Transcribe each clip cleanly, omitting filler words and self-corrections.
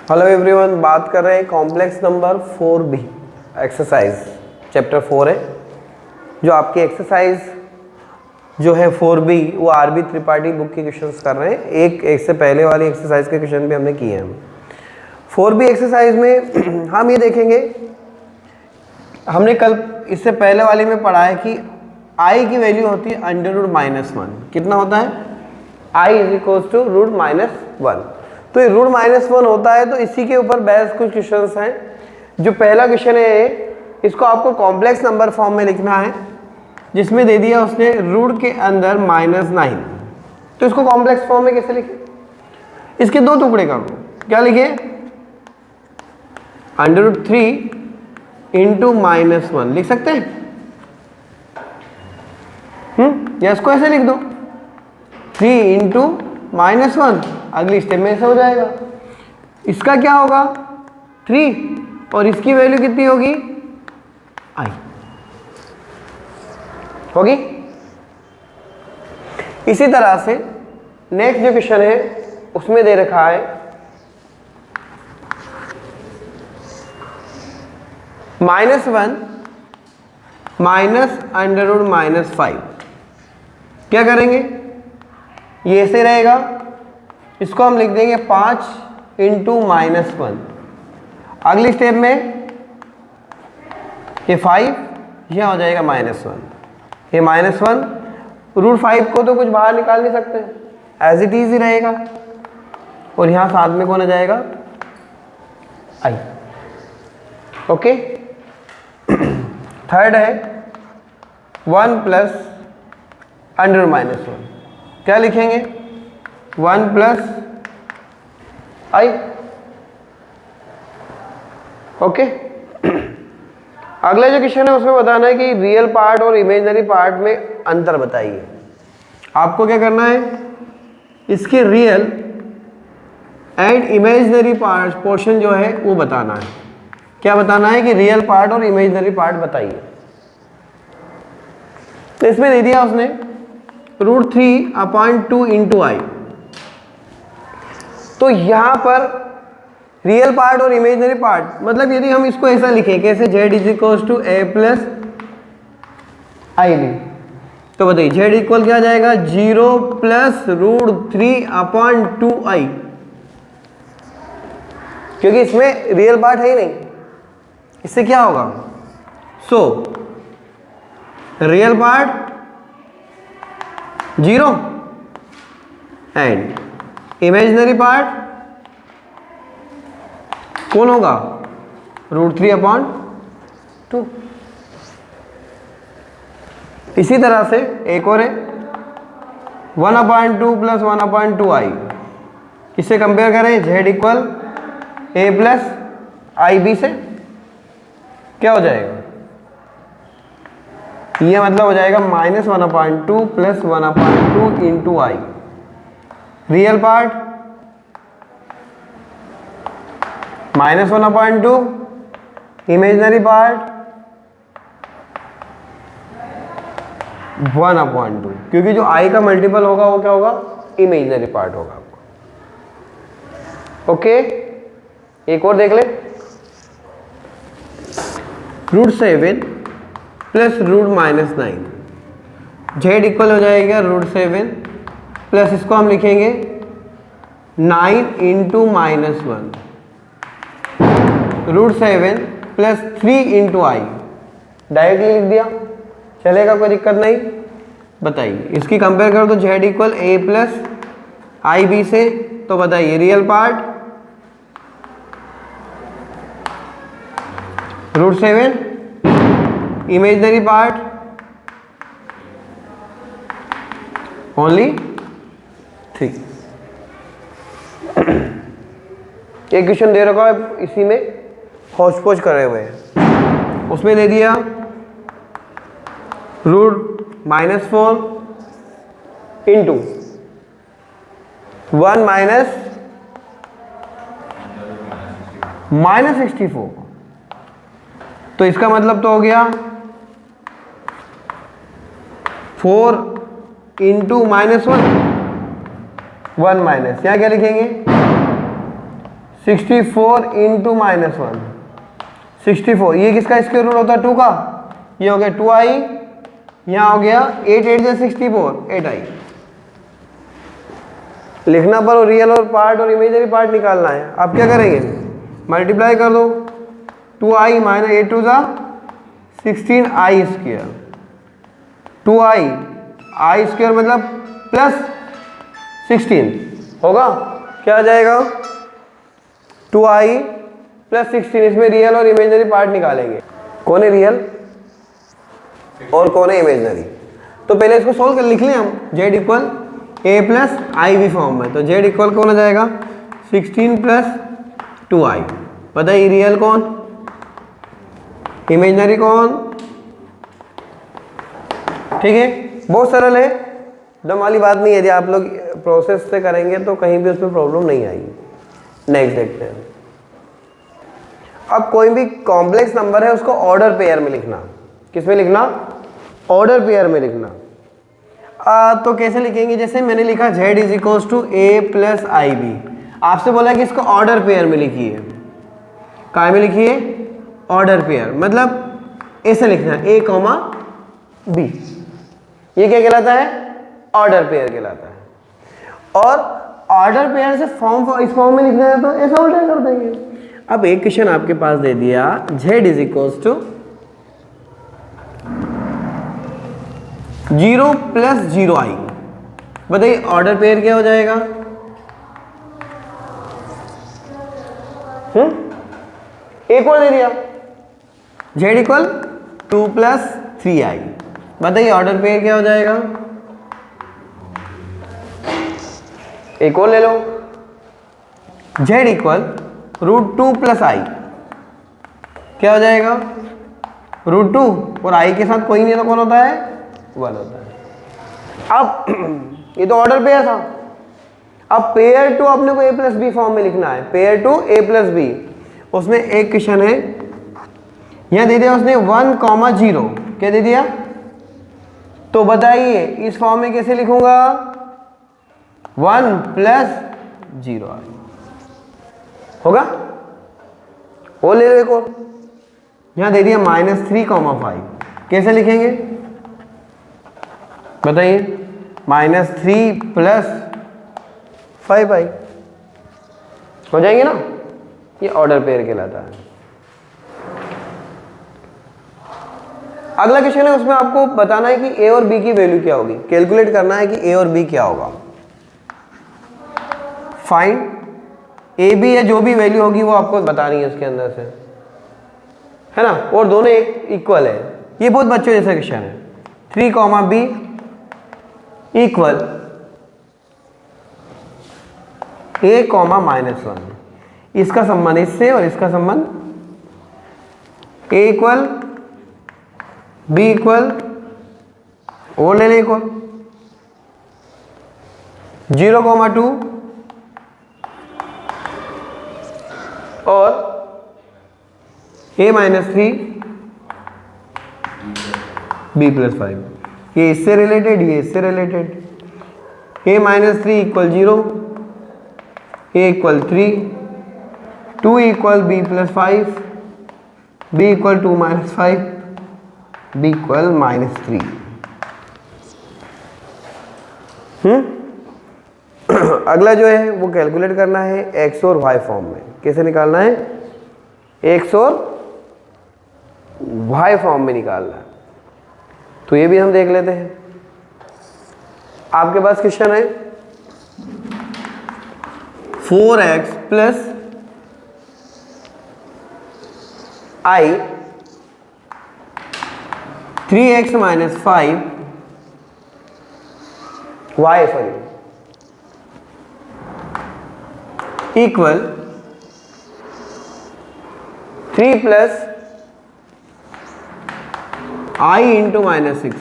Hello everyone, बात कर रहे हैं complex number 4B exercise chapter 4 है। जो आपकी एक्सरसाइज जो है 4B वो आरबी त्रिपाठी बुक के क्वेश्चंस कर रहे हैं। एक से पहले वाली एक्सरसाइज के क्वेश्चन भी हमने किए हैं। 4B एक्सरसाइज में हम ये देखेंगे, हमने कल इससे पहले वाले में पढ़ा है कि i की वैल्यू होती है √-1। कितना होता है? i = √-1। तो ये √-1 होता है, तो इसी के ऊपर बेस कुछ क्वेश्चंस हैं। जो पहला क्वेश्चन है इसको आपको कॉम्प्लेक्स नंबर फॉर्म में लिखना है, जिसमें दे दिया उसने रूट के अंदर -9। तो इसको कॉम्प्लेक्स फॉर्म में कैसे लिखे? इसके दो टुकड़े कर दो। क्या लिखे? √3 × -1 लिख सकते हैं। या इसको ऐसे लिख दो 3 × -1। अगली स्टेप में ऐसा हो जाएगा। इसका क्या होगा? 3 और इसकी वैल्यू कितनी होगी? i होगी। इसी तरह से नेक्स्ट जो क्वेश्चन है उसमें दे रखा है -1 -√-5। क्या करेंगे? ये ऐसे रहेगा, इसको हम लिख देंगे 5 × -1। अगली स्टेप में ये 5, यह हो जाएगा -1। ये -1 √5 को तो कुछ बाहर निकाल नहीं सकते, एज इट इज ही रहेगा। और यहाँ साथ में कौन आ जाएगा? i। ओके। थर्ड है 1 + √-1। क्या लिखेंगे? 1 + i। ओके। अगला जो क्वेश्चन है उसमें बताना है कि रियल पार्ट और इमेजिनरी पार्ट में अंतर बताइए। आपको क्या करना है? इसके real and imaginary part portion जो है वो बताना है। क्या बताना है? कि रियल पार्ट और इमेजिनरी पार्ट बताइए। तो इसमें दे दिया उसने √3/2 × i। तो यहां पर रियल पार्ट और इमेजिनरी पार्ट, मतलब यदि हम इसको ऐसा लिखें, कैसे? z = a + ib। तो बताइए z इक्वल क्या जाएगा? 0 + √3/2i, क्योंकि इसमें रियल पार्ट है ही नहीं। इससे क्या होगा? Real part 0 and imaginary part कौन होगा? √3/2। इसी तरह से एक और है 1/2 + 1/2i। इससे कंपेयर करें z = a + ib से। क्या हो जाएगा? ये मतलब हो जाएगा -1/2 + 1/2 × i। Real part -1/2, imaginary part 1/2, क्योंकि जो i का मल्टीपल होगा वो क्या होगा? इमेजिनरी पार्ट होगा। ओके। एक और देख ले, √7 + √-9। z इक्वल हो जाएगा √7 प्लस इसको हम लिखेंगे 9 × -1। √7 + 3 × i डायरेक्टली लिख दिया, चलेगा? कोई दिक्कत नहीं। बताइए इसकी कंपेयर करो तो z = a + ib से। तो बताइए real part √7, imaginary part only 3। एक क्वेश्चन दे रखा है इसी में, हौच पौच करे हुए हैं। उसमें दे दिया √-4 × 1 - -64। तो इसका मतलब तो हो गया 4 × -1 1 - यहाँ क्या लिखेंगे? 64 इंटू -1 64, ये किसका स्क्वायर रूट होता है 2 का, ये हो गया 2i, यहाँ हो गया 8 8 से 64 8i। लिखना पर रियल और पार्ट और इमेजनरी पार्ट निकालना है। आप क्या करेंगे, मल्टीप्लाई कर दो 2i माइनस 8 टू ज़ा 16i square, 2i i square मतलब प्लस 16 होगा, क्या आ जाएगा 2i प्लस 16। इसमें रियल और इमेजनरी पार्ट निकालेंगे, कौन है रियल और कौन है इमेजनरी। तो पहले इसको सोल्व कर लिख लें हम, z इक्वल a प्लस आई भी फॉर्म में, तो z इक्वल कौन हो जाएगा 16 प्लस 2i। बताइए रियल कौन, इमेजनरी कौन, ठीक है, बहुत सरल है, दम वाली बात नहीं है। यदि आप लोग प्रोसेस से करेंगे तो कहीं भी उसमें प्रॉब्लम नहीं आएगी। नेक्स्ट देखते हैं। अब कोई भी कॉम्प्लेक्स नंबर है उसको ऑर्डर पेयर में लिखना, किस में लिखना, ऑर्डर पेयर में लिखना। तो कैसे लिखेंगे, जैसे मैंने लिखा z is equals to a plus i b, आपसे बोला कि इसको ऑर्डर पेयर में लिखिए, काय में लिखिए, ऑर्डर पेयर, मतलब ऐसे लिखना है a कॉमा बी, ये क्या कहलाता है, ऑर्डर पेयर कहलाता है। और ऑर्डर पेयर से फॉर्म इस फॉर्म में लिखना है तो ऐसा उल्टा कर देंगे। अब एक क्वेश्चन आपके पास दे दिया z is equals to 0 plus 0i, बताइए ऑर्डर पेयर क्या हो जाएगा, एक और दे दिया z इक्वल 2 प्लस 3i, बताइए ऑर्डर पेयर क्या हो जाएगा, एक और ले लो z इक्वल √2 प्लस i, क्या हो जाएगा √2, और i के साथ कोई नहीं तो कौन होता है 1 होता है। अब ये तो ऑर्डर पेयर था, अब पेयर टू अपने को a प्लस बी फॉर्म में लिखना है, pair to a plus b. उसमें एक क्वेश्चन है, यहां दे दिया उसने 1,0, क्या दे दिया, तो बताइए इस फॉर्म में कैसे लिखूंगा, 1 प्लस 0 होगा। वो ले लो एक और, यहां दे दिया -3,5, कैसे लिखेंगे बताइए, -3 प्लस 5i हो जाएंगे ना, ये ऑर्डर पेयर कहलाता है। अगला क्वेश्चन है, उसमें आपको बताना है कि a और b की वैल्यू क्या होगी, कैलकुलेट करना है कि a और b क्या होगा। फाइंड ए बी या जो भी वैल्यू होगी वो आपको बतानी है उसके अंदर से, है ना, और दोनों इक्वल है। ये बहुत बच्चों जैसा क्वेश्चन है, 3, b इक्वल a, -1, इसका संबंध इससे और इसका संबंध a इक्वल b इक्वल, और ले लें इक्वल 0,2 और a -3 b + 5, ये इससे रिलेटेड, ये इससे related, a -3 equal 0, a equal 3, 2 equal b + 5, b equal 2 - 5, b equal -3। अगला जो है वो कैलकुलेट करना है x और y फॉर्म में, कैसे निकालना है, x और y फॉर्म में निकालना है। तो ये भी हम देख लेते हैं। आपके पास क्वेश्चन है 4x plus i 3x - 5 y equal 3 plus i into -6,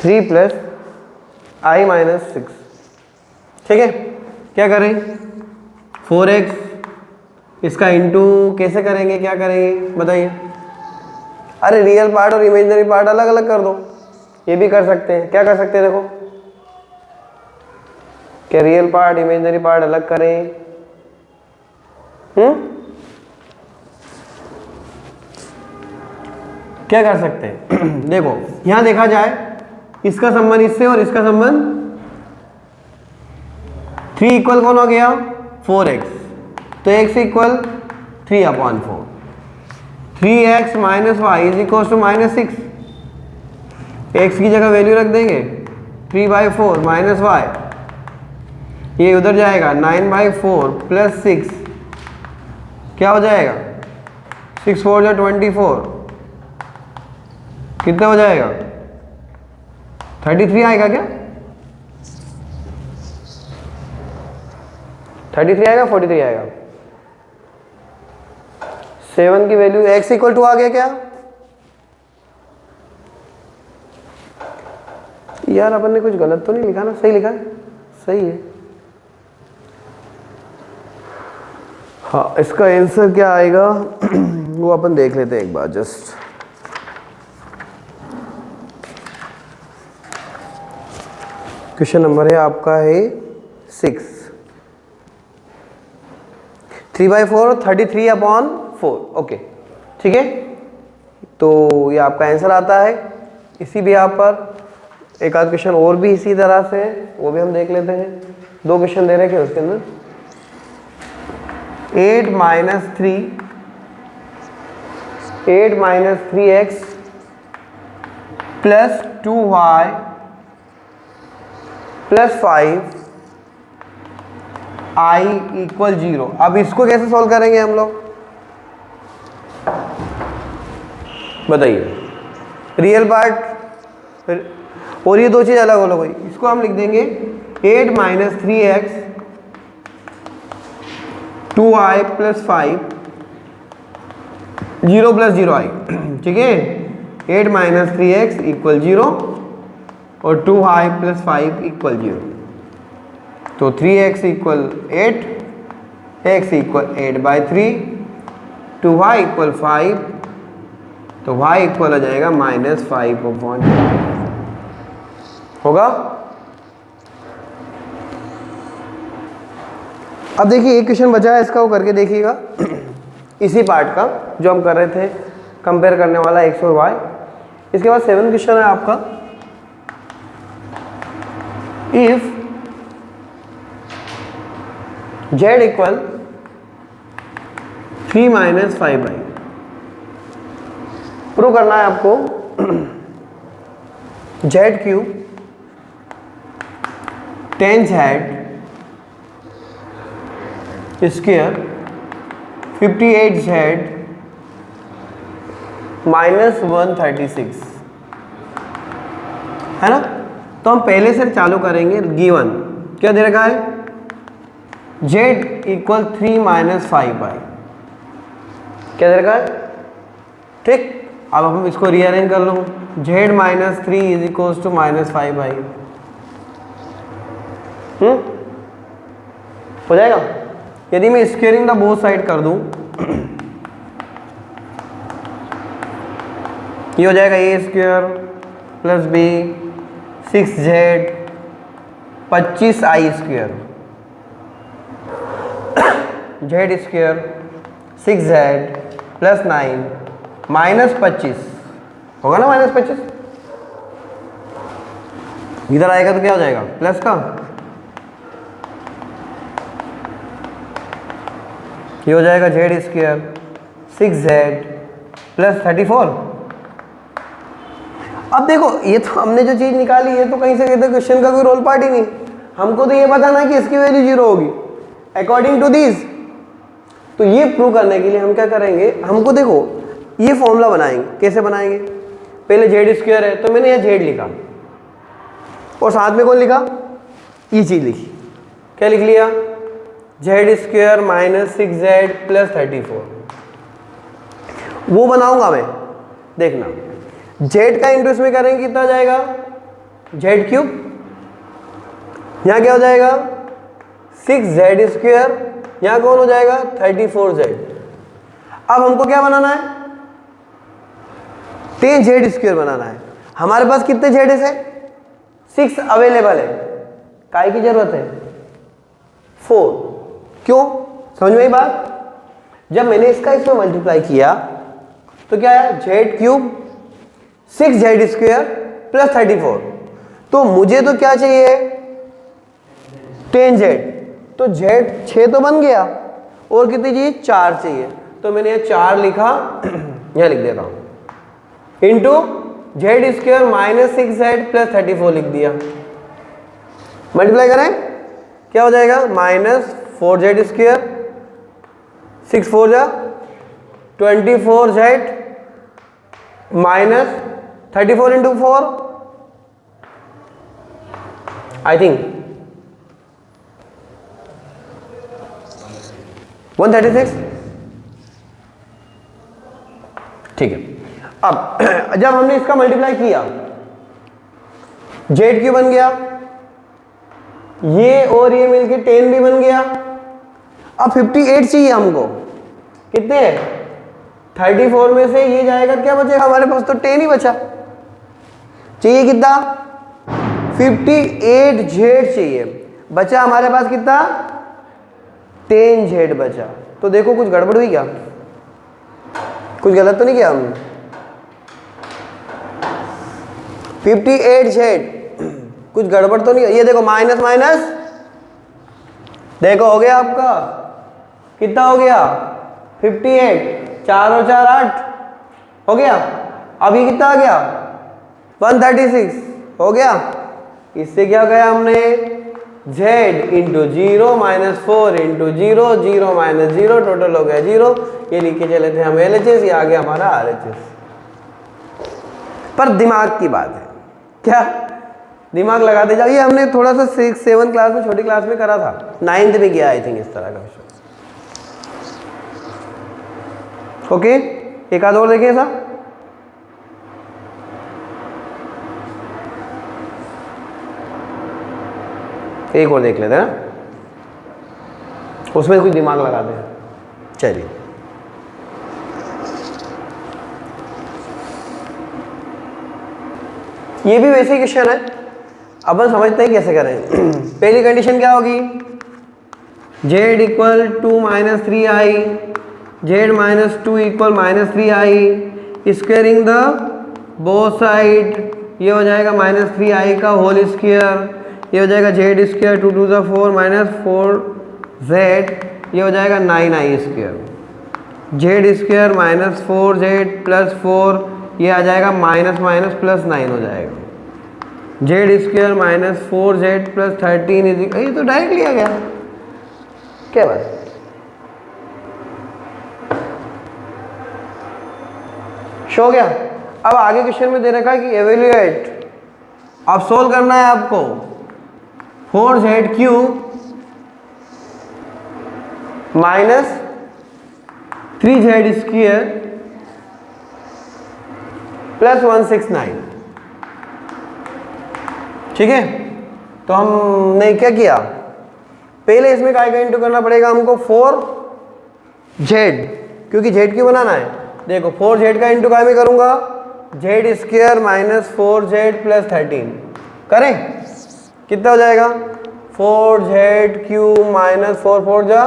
3 plus i -6, ठीक है। क्या करें, 4x इसका इंटू कैसे करेंगे, क्या करेंगे बताइए, अरे रियल पार्ट और इमेजिनरी पार्ट अलग अलग कर दो, ये भी कर सकते हैं। क्या कर सकते हैं, देखो क्या रियल पार्ट इमेजिनरी पार्ट अलग करें, क्या कर सकते हैं देखो यहां देखा जाए इसका संबंध इससे और इसका संबंध 3 इक्वल कौन हो गया 4x, तो x equal 3/4, 3x minus y is equal to -6, x की जगह वैल्यू रख देंगे 3/4 माइनस वाई, ये उधर जाएगा 9/4 प्लस 6, क्या हो जाएगा 6 4 जा 24, कितना हो जाएगा 33 आएगा क्या 33 आएगा 43 आएगा। 7 की वैल्यू x इक्वल टू आ गया क्या यार, अपन ने कुछ गलत तो नहीं लिखा ना, सही लिखा है, सही है। हाँ इसका आंसर क्या आएगा वो अपन देख लेते हैं एक बार जस्ट। क्वेश्चन नंबर है आपका है 6, 3/4 33/4, ओके ठीक है। तो ये आपका आंसर आता है। इसी भी यहाँ पर एक आध क्वेश्चन और भी इसी तरह से है, वो भी हम देख लेते हैं। 2 क्वेश्चन दे रखे हैं उसके अंदर 8 minus 3x plus 2y plus 5 i equal 0। अब इसको कैसे सॉल्व करेंगे हम लोग बताइए, रियल पार्ट और ये 2 चीज अलग अलग हुई। इसको हम लिख देंगे 8 minus 3x 2i plus 5 0 plus 0i, ठीक है। 8 माइनस 3x इक्वल 0 और 2i प्लस 5 इक्वल 0, तो 3x equal 8, x equal 8/3, 2y equal 5, तो y इक्वल हो जाएगा -5/5 होगा। अब देखिए एक क्वेश्चन बचा है इसका, वो करके देखिएगा इसी पार्ट का जो हम कर रहे थे, कंपेयर करने वाला x और y। इसके बाद 7 क्वेश्चन है आपका, if z equal 3 minus 5i, prove करना है आपको z cube 10z square 58z minus 136 है ना। तो हम पहले से चालू करेंगे। गिवन क्या दे रखा है z इक्वल 3 माइनस 5i, क्या दे रखा है ठीक। अब हम इसको रीअरेंज कर लो, z minus 3 is equal to minus 5i, हो जाएगा। यदि मैं स्क्वेयरिंग द बोथ साइड कर दूं ये हो जाएगा a square plus b 6z 25i square, z square 6z plus 9 minus 25 होगा ना, -25 इधर आएगा तो क्या हो जाएगा प्लस का, ये हो जाएगा z स्क्वायर 6z प्लस 34। अब देखो ये तो हमने जो चीज निकाली है तो कहीं से कहते क्वेश्चन का कोई रोल पार्ट ही नहीं, हमको तो ये पता ना कि इसकी वैल्यू 0 होगी अकॉर्डिंग टू दिस। तो ये प्रूव करने के लिए हम क्या करेंगे, हमको देखो ये फॉर्मूला बनाएंगे। कैसे बनाएंगे, पहले z स्क्वायर है तो मैंने यहाँ z लिखा और साथ में कौन लिखा, ये चीज लिखी, क्या लिख लिया z square minus 6z plus 34। वो बनाऊंगा मैं, देखना z का इंटू इसमें करेंगे कितना जाएगा z क्यूब, यहाँ क्या हो जाएगा 6z स्क्वायर, यहाँ कौन हो जाएगा 34z। अब हमको क्या बनाना है 10z स्क्वायर बनाना है। हमारे पास कितने z है 6 अवेलेबल है, काय की जरूरत है 4, क्यों समझ में आई बात। जब मैंने इसका इसमें मल्टीप्लाई किया तो क्या है, जेड क्यूब 6z² प्लस 34। तो मुझे तो क्या चाहिए, 10z। तो z 6 तो बन गया, और कितनी चाहिए, 4 चाहिए। तो मैंने ये 4 लिखा, यहाँ लिख देता हूँ, into z² minus 6z plus 34 लिख दिया। मल्टीप्लाई करें, क्या हो जाएगा, माइनस 4z², 6 4 जा 24z minus 34 into 4, I think 136। ठीक है। अब जब हमने इसका मल्टीप्लाई किया, जेड क्यू बन गया, ये और ये मिलके 10 भी बन गया। अब 58 चाहिए हमको, कितने हैं, 34 में से ये जाएगा, क्या बचेगा हमारे पास, तो 10 ही बचा। चाहिए कितना, 58 जेड चाहिए, बचा हमारे पास कितना, 10 जेड बचा। तो देखो कुछ गड़बड़ हुई क्या, कुछ गलत तो नहीं किया हमने। 58 जेड, कुछ गड़बड़ तो नहीं, ये देखो माइनस माइनस, देखो हो गया आपका, कितना हो गया, 58, 4 और 4 8 हो गया। अब ये कितना आ गया, 136 हो गया। इससे क्या गया हमने, z into 0 minus 4 into 0, 0 minus 0, total हो गया 0। ये लिख के चले थे हम LHS, ये आ गया हमारा RHS। पर दिमाग की बात है, क्या दिमाग लगाते जाओ। ये हमने थोड़ा सा 6 7 क्लास में, छोटी क्लास में करा था, 9th में गया आई थिंक इस तरह का विषय। ओके, एक आध और देखें ऐसा। एक और देख लेते हैं, उसमें कुछ दिमाग लगाते हैं। चलिए, ये भी वैसे ही क्वेश्चन है, अपन समझते हैं कैसे करें। पहली कंडीशन क्या होगी, z equal to minus 3i, z minus 2 इक्वल minus 3i, squaring the both side, ये हो जाएगा माइनस 3i का होल स्क्वायर, ये हो जाएगा z² 2 to the 4 minus 4z, ये हो जाएगा 9i², z² minus 4z plus 4, ये आ जाएगा माइनस माइनस प्लस 9 हो जाएगा, z² माइनस 4z प्लस 13, ये तो डायरेक्ट लिया गया, क्या बात। शो गया। अब आगे क्वेश्चन में दे रखा है कि एवेल्यूएट, अब सोल्व करना है आपको 4z³ माइनस 3z² प्लस 169। ठीक है, तो हमने क्या किया, पहले इसमें काय का इंटू करना पड़ेगा हमको 4z, क्योंकि z³ बनाना है। देखो 4z का इंटू काय में करूंगा, z² माइनस 4z प्लस 13 करें, कितना हो जाएगा, 4z³ माइनस 4 4 जा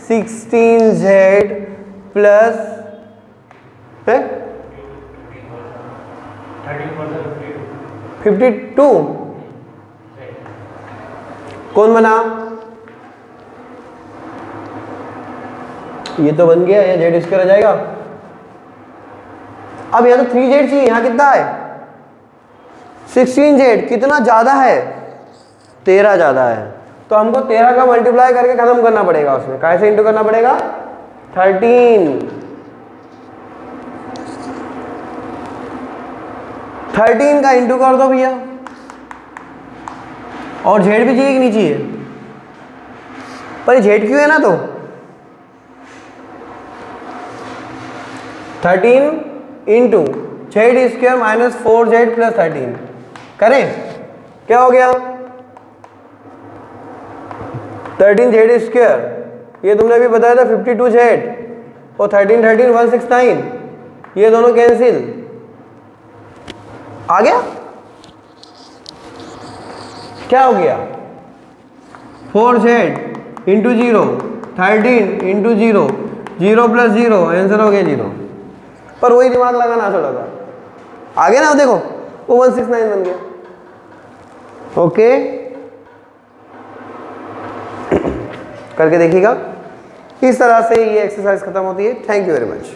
16z प्लस है 52, कौन बना, ये तो बन गया, ये z² आ जाएगा। अब यहाँ तो 3z चाहिए, यहाँ कितना है 16z, कितना ज्यादा है, 13 ज्यादा है। तो हमको 13 का मल्टीप्लाई करके खत्म करना पड़ेगा, उसमें कैसे इंटू करना पड़ेगा, 13 का इंटू कर दो भैया। और z भी चाहिए कि नहीं चाहिए, पर z क्यों है ना, तो 13 into z² minus 4z plus 13 करें, क्या हो गया 13z², ये तुमने अभी बताया था 52z, और 13 169, ये दोनों कैंसिल, आ गया, क्या हो गया 4z इंटू 0, 13 इंटू 0, 0 + 0 आंसर हो गया 0। पर वही दिमाग लगाना थोड़ा सा आगे ना, देखो वो 169 बन गया। ओके, करके देखिएगा। इस तरह से ये एक्सरसाइज खत्म होती है। Thank you very much.